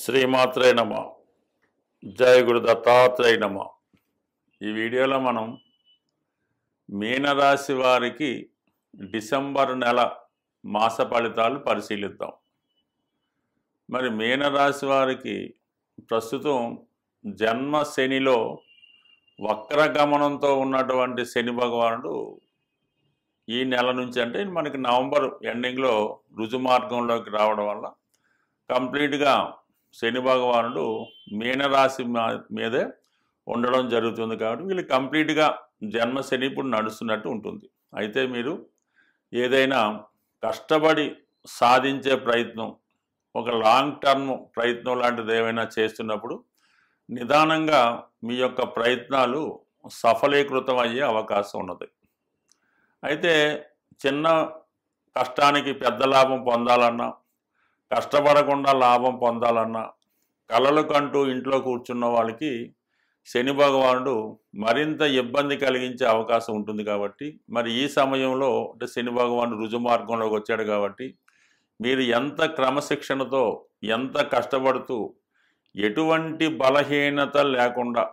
శ్రీమాత్రే నమ. జయ గురు దత్తాత్రేయ నమ. ఈ వీడియోలో మనం మీనరాశి వారికి డిసెంబర్ నెల మాస ఫలితాలు పరిశీలిద్దాం. మరి మీనరాశి వారికి ప్రస్తుతం జన్మ శనిలో వక్రగమనంతో ఉన్నటువంటి శని భగవానుడు ఈ నెల నుంచి, అంటే మనకి నవంబర్ ఎండింగ్లో రుజుమార్గంలోకి రావడం వల్ల కంప్లీట్గా శని భగవానుడు మీనరాశి మీదే ఉండడం జరుగుతుంది. కాబట్టి వీళ్ళు కంప్లీట్గా జన్మ శని ఇప్పుడు నడుస్తున్నట్టు ఉంటుంది. అయితే మీరు ఏదైనా కష్టపడి సాధించే ప్రయత్నం, ఒక లాంగ్ టర్మ్ ప్రయత్నం లాంటిది ఏమైనా చేస్తున్నప్పుడు నిదానంగా మీ యొక్క ప్రయత్నాలు సఫలీకృతం అయ్యే అవకాశం ఉన్నది. అయితే చిన్న కష్టానికి పెద్ద లాభం పొందాలన్నా, కష్టపడకుండా లాభం పొందాలన్నా, కలలు కంటూ ఇంట్లో కూర్చున్న వాళ్ళకి శని భగవానుడు మరింత ఇబ్బంది కలిగించే అవకాశం ఉంటుంది. కాబట్టి మరి ఈ సమయంలో అంటే శని భగవానుడు రుజుమార్గంలోకి వచ్చాడు కాబట్టి మీరు ఎంత క్రమశిక్షణతో, ఎంత కష్టపడుతూ, ఎటువంటి బలహీనత లేకుండా,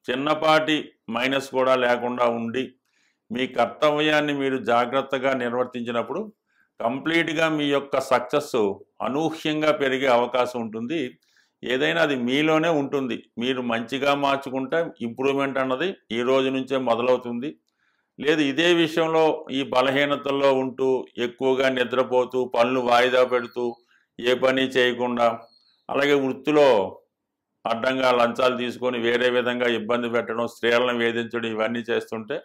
చిన్నపాటి మైనస్ కూడా లేకుండా ఉండి మీ కర్తవ్యాన్ని మీరు జాగ్రత్తగా నిర్వర్తించినప్పుడు కంప్లీట్గా మీ యొక్క సక్సెస్ అనూహ్యంగా పెరిగే అవకాశం ఉంటుంది. ఏదైనా అది మీలోనే ఉంటుంది. మీరు మంచిగా మార్చుకుంటే ఇంప్రూవ్మెంట్ అన్నది ఈ రోజు నుంచే మొదలవుతుంది. లేదు ఇదే విషయంలో ఈ బలహీనతల్లో ఉంటూ ఎక్కువగా నిద్రపోతూ, పనులు వాయిదా పెడుతూ, ఏ పని చేయకుండా, అలాగే వృత్తిలో అడ్డంగా లంచాలు తీసుకొని వేరే విధంగా ఇబ్బంది పెట్టడం, స్త్రీలను వేధించడం, ఇవన్నీ చేస్తుంటే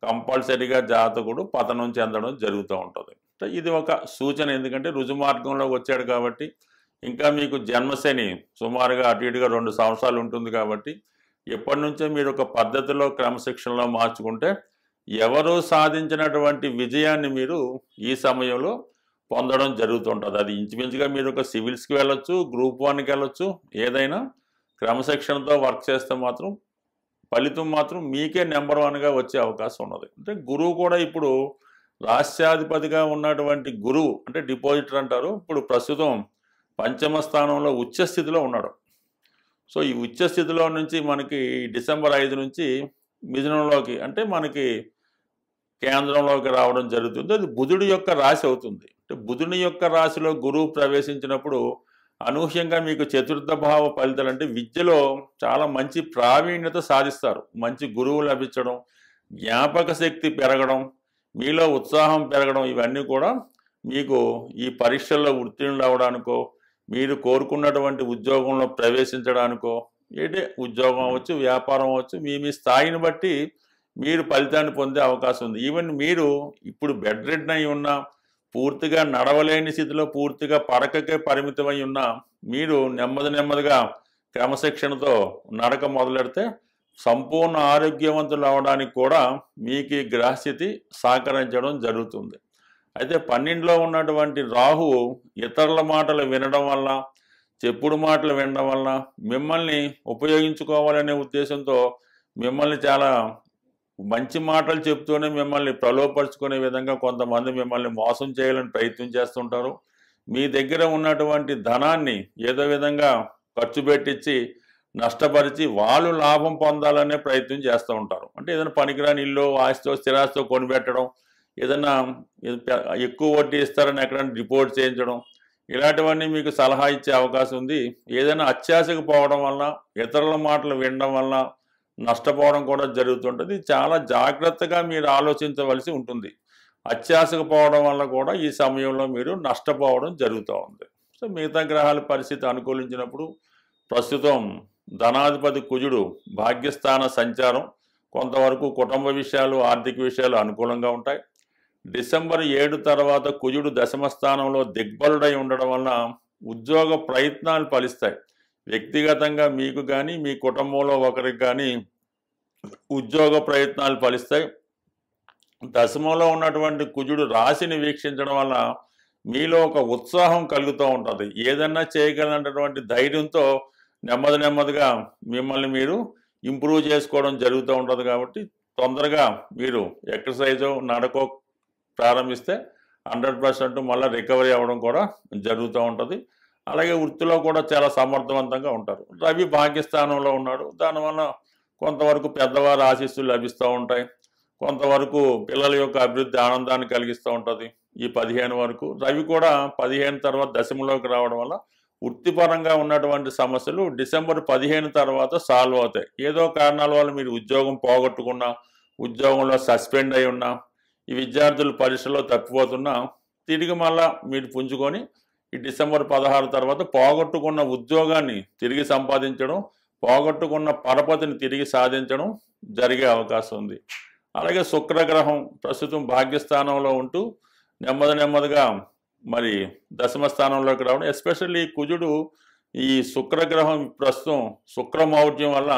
కంపల్సరీగా జాతకుడు పతనం చెందడం జరుగుతూ ఉంటుంది. ఇది ఒక సూచన. ఎందుకంటే రుజుమార్గంలోకి వచ్చాడు కాబట్టి ఇంకా మీకు జన్మశని సుమారుగా అటు ఇటుగా 2 సంవత్సరాలు ఉంటుంది. కాబట్టి ఎప్పటి నుంచో మీరు ఒక పద్ధతిలో క్రమశిక్షణలో మార్చుకుంటే ఎవరూ సాధించినటువంటి విజయాన్ని మీరు ఈ సమయంలో పొందడం జరుగుతుంటుంది. అది ఇంచుమించుగా మీరు ఒక సివిల్స్కి వెళ్ళొచ్చు, గ్రూప్ 1కి వెళ్ళొచ్చు. ఏదైనా క్రమశిక్షణతో వర్క్ చేస్తే మాత్రం ఫలితం మాత్రం మీకే నెంబర్ 1గా వచ్చే అవకాశం ఉన్నది. అంటే గురువు కూడా ఇప్పుడు రాష్ట్రాధిపతిగా ఉన్నటువంటి గురువు, అంటే డిపాజిటర్ అంటారు, ఇప్పుడు ప్రస్తుతం పంచమ స్థానంలో ఉచ్చస్థితిలో ఉన్నాడు. సో ఈ ఉచ్చస్థితిలో నుంచి మనకి డిసెంబర్ 5 నుంచి మిథునంలోకి, అంటే మనకి కేంద్రంలోకి రావడం జరుగుతుంది. అది బుధుడి యొక్క రాశి అవుతుంది. అంటే బుధుని యొక్క రాశిలో గురువు ప్రవేశించినప్పుడు అనూహ్యంగా మీకు చతుర్థ భావ ఫలితాలు, అంటే విద్యలో చాలా మంచి ప్రావీణ్యత సాధిస్తారు. మంచి గురువు లభించడం, జ్ఞాపక శక్తి పెరగడం, మీలో ఉత్సాహం పెరగడం, ఇవన్నీ కూడా మీకు ఈ పరీక్షల్లో ఉత్తీర్ణులు అవ్వడానికో, మీరు కోరుకున్నటువంటి ఉద్యోగంలో ప్రవేశించడానికో, ఏంటి ఉద్యోగం అవ్వచ్చు, వ్యాపారం అవ్వచ్చు, మీ స్థాయిని బట్టి మీరు ఫలితాన్ని పొందే అవకాశం ఉంది. ఈవెన్ మీరు ఇప్పుడు బెడ్ రిడ్న్ అయి ఉన్నా, పూర్తిగా నడవలేని స్థితిలో పూర్తిగా పడకకే పరిమితమై ఉన్నా, మీరు నెమ్మదిగా క్రమశిక్షణతో నడక మొదలెడితే సంపూర్ణ ఆరోగ్యవంతులు అవడానికి కూడా మీకు ఈ గ్రహస్థితి సహకరించడం జరుగుతుంది. అయితే 12లో ఉన్నటువంటి రాహువు ఇతరుల మాటలు వినడం వల్ల, చెప్పుడు మాటలు వినడం వల్ల మిమ్మల్ని ఉపయోగించుకోవాలనే ఉద్దేశంతో మిమ్మల్ని చాలా మంచి మాటలు చెప్తూనే మిమ్మల్ని ప్రలోభపరుచుకునే విధంగా కొంతమంది మిమ్మల్ని మోసం చేయాలని ప్రయత్నం చేస్తుంటారు. మీ దగ్గర ఉన్నటువంటి ధనాన్ని ఏదో విధంగా ఖర్చు పెట్టించి నష్టపరిచి వాళ్ళు లాభం పొందాలనే ప్రయత్నం చేస్తూ ఉంటారు. అంటే ఏదైనా పనికిరాని ఇల్లు, ఆస్తితో, స్థిరాస్తితో కొనిపెట్టడం, ఏదైనా ఎక్కువ వడ్డీ ఇస్తారని ఎక్కడైనా రిపోర్ట్ చేయించడం, ఇలాంటివన్నీ మీకు సలహా ఇచ్చే అవకాశం ఉంది. ఏదైనా అత్యాశకు పోవడం వల్ల, ఇతరుల మాటలు వినడం వల్ల నష్టపోవడం కూడా జరుగుతుంటుంది. చాలా జాగ్రత్తగా మీరు ఆలోచించవలసి ఉంటుంది. అత్యాశకు పోవడం వల్ల కూడా ఈ సమయంలో మీరు నష్టపోవడం జరుగుతూ ఉంది. సో మిగతా గ్రహాల పరిస్థితి అనుకూలించినప్పుడు ప్రస్తుతం ధనాధిపతి కుజుడు భాగ్యస్థాన సంచారం, కొంతవరకు కుటుంబ విషయాలు, ఆర్థిక విషయాలు అనుకూలంగా ఉంటాయి. డిసెంబర్ 7 తర్వాత కుజుడు దశమ స్థానంలో దిగ్బలుడై ఉండడం వలన ఉద్యోగ ప్రయత్నాలు ఫలిస్తాయి. వ్యక్తిగతంగా మీకు కానీ, మీ కుటుంబంలో ఒకరికి కానీ ఉద్యోగ ప్రయత్నాలు ఫలిస్తాయి. దశమంలో ఉన్నటువంటి కుజుడు రాశిని వీక్షించడం వల్ల మీలో ఒక ఉత్సాహం కలుగుతూ ఉంటుంది. ఏదన్నా చేయగలనటువంటి ధైర్యంతో నెమ్మదిగా మిమ్మల్ని మీరు ఇంప్రూవ్ చేసుకోవడం జరుగుతూ ఉంటుంది. కాబట్టి తొందరగా మీరు ఎక్సర్సైజో, నడకో ప్రారంభిస్తే 100% మళ్ళీ రికవరీ అవ్వడం కూడా జరుగుతూ ఉంటుంది. అలాగే వృత్తిలో కూడా చాలా సమర్థవంతంగా ఉంటారు. రవి భాగ్యస్థానంలో ఉన్నాడు. దానివల్ల కొంతవరకు పెద్దవారి ఆశీస్సులు లభిస్తూ ఉంటాయి. కొంతవరకు పిల్లల యొక్క అభివృద్ధి ఆనందాన్ని కలిగిస్తూ ఉంటుంది. ఈ 15 వరకు రవి కూడా 15 తర్వాత దశమలోకి రావడం వల్ల వృత్తిపరంగా ఉన్నటువంటి సమస్యలు డిసెంబర్ 15 తర్వాత సాల్వ్ అవుతాయి. ఏదో కారణాల వల్ల మీరు ఉద్యోగం పోగొట్టుకున్నా, ఉద్యోగంలో సస్పెండ్ అయి ఉన్నా, ఈ విద్యార్థులు పరీక్షలో తప్పిపోతున్నా తిరిగి మళ్ళా మీరు పుంజుకొని ఈ డిసెంబర్ 16 తర్వాత పోగొట్టుకున్న ఉద్యోగాన్ని తిరిగి సంపాదించడం, పోగొట్టుకున్న పరపతిని తిరిగి సాధించడం జరిగే అవకాశం ఉంది. అలాగే శుక్రగ్రహం ప్రస్తుతం భాగ్యస్థానంలో ఉంటూ నెమ్మదిగా మరి దశమ స్థానంలోకి రావడం, ఎస్పెషల్లీ కుజుడు ఈ శుక్రగ్రహం ప్రస్తుతం శుక్రమౌఢ్యం వల్ల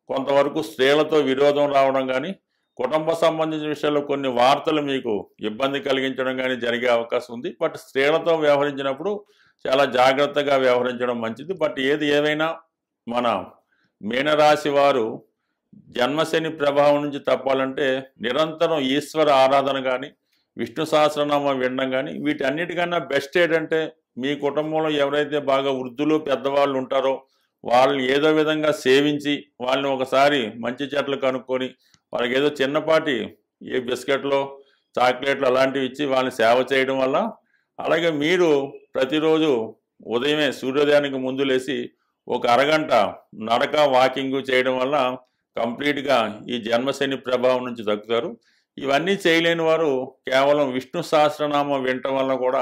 కొంతవరకు స్త్రీలతో విరోధం రావడం కానీ, కుటుంబ సంబంధించిన విషయాల్లో కొన్ని వార్తలు మీకు ఇబ్బంది కలిగించడం కానీ జరిగే అవకాశం ఉంది. బట్ స్త్రీలతో వ్యవహరించినప్పుడు చాలా జాగ్రత్తగా వ్యవహరించడం మంచిది. బట్ ఏది ఏమైనా మన మీనరాశి వారు జన్మశని ప్రభావం నుంచి తప్పాలంటే నిరంతరం ఈశ్వర ఆరాధన కానీ, విష్ణు సహస్రనామం వినడం కానీ, వీటన్నిటికన్నా బెస్ట్ ఏంటంటే మీ కుటుంబంలో ఎవరైతే బాగా వృద్ధులు పెద్దవాళ్ళు ఉంటారో వాళ్ళని ఏదో విధంగా సేవించి వాళ్ళని ఒకసారి మంచి చెట్లు కనుక్కొని వాళ్ళకి ఏదో చిన్నపాటి ఏ బిస్కెట్లు చాక్లెట్లు అలాంటివి ఇచ్చి వాళ్ళని సేవ చేయడం వల్ల, అలాగే మీరు ప్రతిరోజు ఉదయమే సూర్యోదయానికి ముందు లేచి ఒక అరగంట నడక వాకింగ్ చేయడం వల్ల కంప్లీట్గా ఈ జన్మశని ప్రభావం నుంచి తగ్గుతారు. ఇవన్నీ చేయలేని వారు కేవలం విష్ణు సహస్రనామం వినటం వల్ల కూడా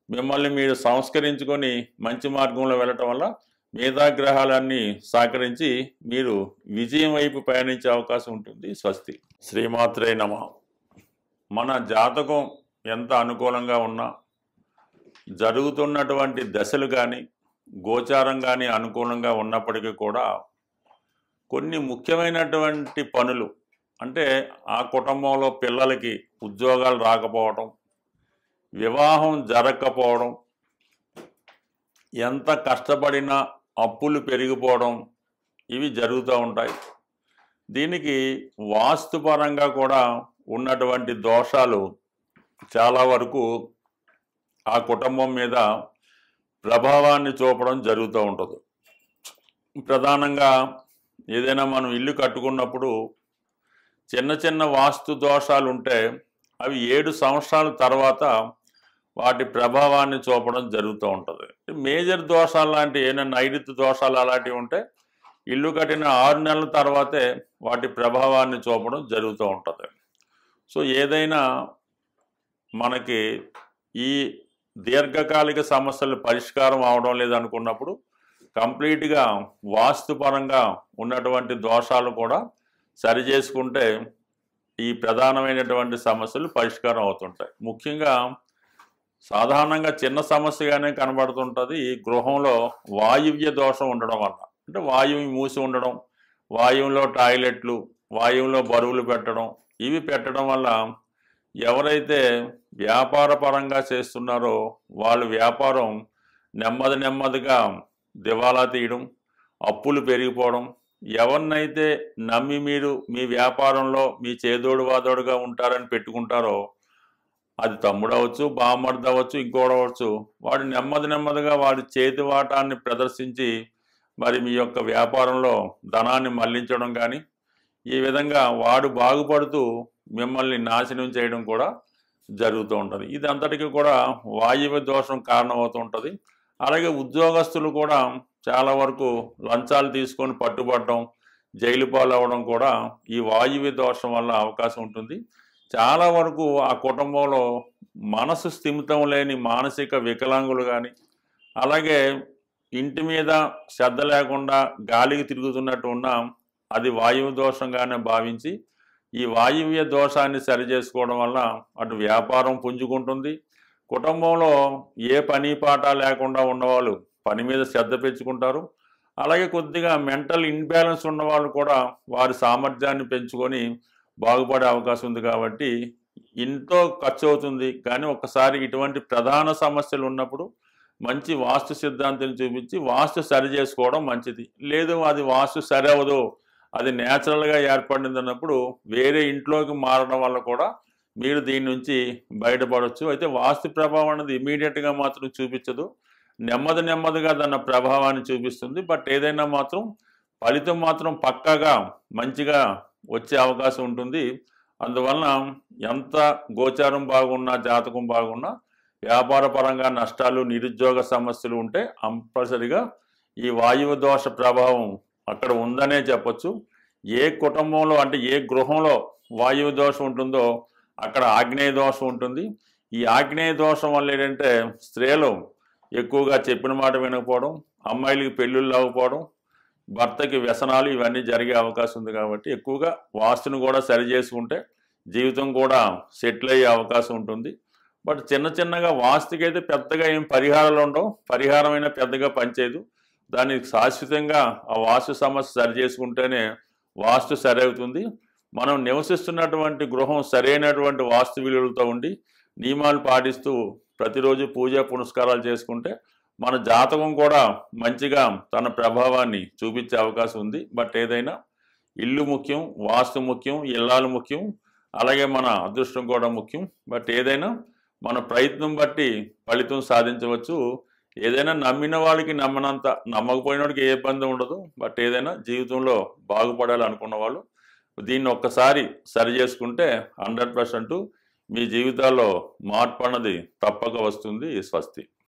మిమ్మల్ని మీరు సంస్కరించుకొని మంచి మార్గంలో వెళ్ళటం వల్ల మిగతా గ్రహాలన్నీ సహకరించి మీరు విజయం వైపు పయనించే అవకాశం ఉంటుంది. స్వస్తి. శ్రీమాత్రే నమః. మన జాతకం ఎంత అనుకూలంగా ఉన్నా జరుగుతున్నటువంటి దశలు కానీ గోచారం కానీ అనుకూలంగా ఉన్నప్పటికీ కూడా కొన్ని ముఖ్యమైనటువంటి పనులు, అంటే ఆ కుటుంబంలో పిల్లలకి ఉద్యోగాలు రాకపోవడం, వివాహం జరగకపోవడం, ఎంత కష్టపడినా అప్పులు పెరిగిపోవడం, ఇవి జరుగుతూ ఉంటాయి. దీనికి వాస్తుపరంగా కూడా ఉన్నటువంటి దోషాలు చాలా వరకు ఆ కుటుంబం మీద ప్రభావాన్ని చూపడం జరుగుతూ ఉంటుంది. ప్రధానంగా ఏదైనా మనం ఇల్లు కట్టుకున్నప్పుడు చిన్న వాస్తు దోషాలు ఉంటే అవి 7 సంవత్సరాల తర్వాత వాటి ప్రభావాన్ని చూపడం జరుగుతూ ఉంటుంది. మేజర్ దోషాలు లాంటి ఏమైనా నైరుతి దోషాలు అలాంటివి ఉంటే ఇల్లు కట్టిన 6 నెలల తర్వాతే వాటి ప్రభావాన్ని చూపడం జరుగుతూ ఉంటుంది. సో ఏదైనా మనకి ఈ దీర్ఘకాలిక సమస్యలు పరిష్కారం అవడం లేదనుకున్నప్పుడు కంప్లీట్గా వాస్తుపరంగా ఉన్నటువంటి దోషాలు కూడా సరి చేసుకుంటే ఈ ప్రధానమైనటువంటి సమస్యలు పరిష్కారం అవుతుంటాయి. ముఖ్యంగా సాధారణంగా చిన్న సమస్యగానే కనబడుతుంటుంది. ఈ గృహంలో వాయువ్య దోషం ఉండడం వల్ల, అంటే వాయువు మూసి ఉండడం, వాయువులో టాయిలెట్లు, వాయువులో బరువులు పెట్టడం, ఇవి పెట్టడం వల్ల ఎవరైతే వ్యాపార పరంగా చేస్తున్నారో వాళ్ళ వ్యాపారం నెమ్మదిగా దివాలా తీయడం, అప్పులు పెరిగిపోవడం, ఎవరినైతే నమ్మి మీరు మీ వ్యాపారంలో మీ చేదోడు వాదోడుగా ఉంటారని పెట్టుకుంటారో అది తమ్ముడు అవ్వచ్చు, బామ్మర్ది అవ్వచ్చు, ఇంకోటి అవ్వచ్చు, వాడు నెమ్మదిగా వాడి చేతి వాటాన్ని ప్రదర్శించి మరి మీ యొక్క వ్యాపారంలో ధనాన్ని మళ్లించడం కానీ, ఈ విధంగా వాడు బాగుపడుతూ మిమ్మల్ని నాశనం చేయడం కూడా జరుగుతూ ఉంటుంది. ఇదంతటికీ కూడా వాయువ్య దోషం కారణమవుతూ ఉంటుంది. అలాగే ఉద్యోగస్తులు కూడా చాలా వరకు లంచాలు తీసుకొని పట్టుబడడం, జైలు పాలవడం కూడా ఈ వాయువ్య దోషం వల్ల అవకాశం ఉంటుంది. చాలా వరకు ఆ కుటుంబంలో మనసు స్థిమితం లేని మానసిక వికలాంగులు కానీ, అలాగే ఇంటి మీద శ్రద్ధ లేకుండా గాలికి తిరుగుతున్నట్టు ఉన్నా అది వాయువు దోషంగానే భావించి ఈ వాయువ్య దోషాన్ని సరిచేసుకోవడం వల్ల అటు వ్యాపారం పుంజుకుంటుంది, కుటుంబంలో ఏ పని పాట లేకుండా ఉన్నవాళ్ళు పని మీద శ్రద్ధ పెంచుకుంటారు. అలాగే కొద్దిగా మెంటల్ ఇన్బ్యాలెన్స్ ఉన్నవాళ్ళు కూడా వారి సామర్థ్యాన్ని పెంచుకొని బాగుపడే అవకాశం ఉంది. కాబట్టి ఎంతో ఖర్చు అవుతుంది, కానీ ఒకసారి ఇటువంటి ప్రధాన సమస్యలు ఉన్నప్పుడు మంచి వాస్తు సిద్ధాంతం చూపించి వాస్తు సరి చేసుకోవడం మంచిది. లేదు అది వాస్తు సరి అవ్వదు, అది న్యాచురల్గా ఏర్పడింది అన్నప్పుడు వేరే ఇంట్లోకి మారడం వల్ల కూడా మీరు దీని నుంచి బయటపడవచ్చు. అయితే వాస్తు ప్రభావం అనేది ఇమీడియట్గా మాత్రం చూపించదు, నెమ్మది నెమ్మదిగా తన ప్రభావాన్ని చూపిస్తుంది. బట్ ఏదైనా మాత్రం ఫలితం మాత్రం పక్కాగా మంచిగా వచ్చే అవకాశం ఉంటుంది. అందువలన ఎంత గోచారం బాగున్నా, జాతకం బాగున్నా, వ్యాపార పరంగా నష్టాలు, నిరుద్యోగ సమస్యలు ఉంటే కంపల్సరిగా ఈ వాయువు దోష ప్రభావం అక్కడ ఉందనే చెప్పొచ్చు. ఏ కుటుంబంలో అంటే ఏ గృహంలో వాయువు దోషం ఉంటుందో అక్కడ ఆగ్నేయ దోషం ఉంటుంది. ఈ ఆగ్నేయ దోషం వల్ల ఏంటంటే స్త్రీలు ఎక్కువగా చెప్పిన మాట వినకపోవడం, అమ్మాయిలకి పెళ్ళిళ్ళు అవ్వకపోవడం, భర్తకి వ్యసనాలు ఇవన్నీ జరిగే అవకాశం ఉంది. కాబట్టి ఎక్కువగా వాస్తును కూడా సరి చేసుకుంటే జీవితం కూడా సెటిల్ అయ్యే అవకాశం ఉంటుంది. బట్ చిన్న చిన్నగా వాస్తుకైతే పెద్దగా ఏం పరిహారాలు ఉండవు. పరిహారమైన పెద్దగా పనిచేయదు. దానికి శాశ్వతంగా ఆ వాస్తు సమస్య సరి చేసుకుంటేనే వాస్తు సరి అవుతుంది. మనం నివసిస్తున్నటువంటి గృహం సరైనటువంటి వాస్తు విలువలతో ఉండి నియమాలు పాటిస్తూ ప్రతిరోజు పూజ పునస్కారాలు చేసుకుంటే మన జాతకం కూడా మంచిగా తన ప్రభావాన్ని చూపించే అవకాశం ఉంది. బట్ ఏదైనా ఇల్లు ముఖ్యం, వాస్తు ముఖ్యం, ఇల్లాలు ముఖ్యం, అలాగే మన అదృష్టం కూడా ముఖ్యం. బట్ ఏదైనా మన ప్రయత్నం బట్టి ఫలితం సాధించవచ్చు. ఏదైనా నమ్మిన వాళ్ళకి నమ్మనంత, నమ్మకపోయిన వాడికి ఏ ఇబ్బంది ఉండదు. బట్ ఏదైనా జీవితంలో బాగుపడాలి అనుకున్న వాళ్ళు దీన్ని ఒక్కసారి సరి చేసుకుంటే 100% మీ జీవితాల్లో మార్పు అన్నది తప్పక వస్తుంది. స్వస్తి.